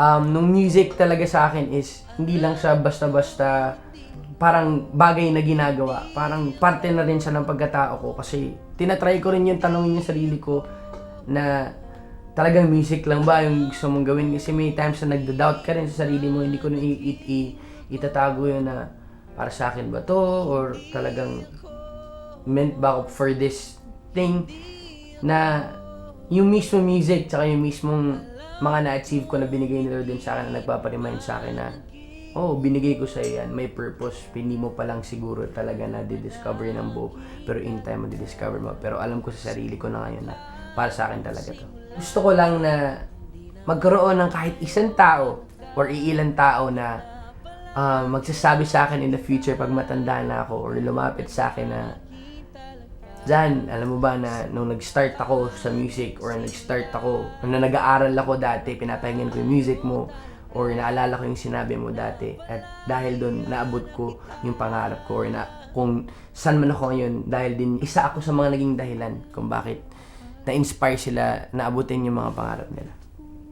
Nung music talaga sa akin is hindi lang siya basta-basta parang bagay na ginagawa. Parang parte na rin siya ng pagkatao ko kasi tinatry ko rin yung tanongin yung sarili ko na talagang music lang ba yung gusto mong gawin? Kasi may times na nagda-doubt ka rin sa sarili mo, hindi ko na itatago yun na para sa akin ba to or talagang meant ba ako for this thing na yung mismo music tsaka yung mismong mga na-achieve ko na binigay ni Lord din sa akin na nagpaparemind sa akin na binigay ko sa'yo yan, may purpose, hindi mo pa lang siguro talaga na di-discover ng buo pero in time mo di-discover mo, pero alam ko sa sarili ko na ngayon na para sa akin talaga to. Gusto ko lang na magkaroon ng kahit isang tao or iilang tao na magsasabi sa akin in the future pag matanda na ako or lumapit sa akin na Jan, alam mo ba na nung nag-start ako sa music or nag-start ako, nung nag-aaral ako dati, pinapahinggan ko yung music mo or naalala ko yung sinabi mo dati at dahil doon naabot ko yung pangarap ko or na kung saan man ako ngayon dahil din isa ako sa mga naging dahilan kung bakit na-inspire sila na abutin yung mga pangarap nila.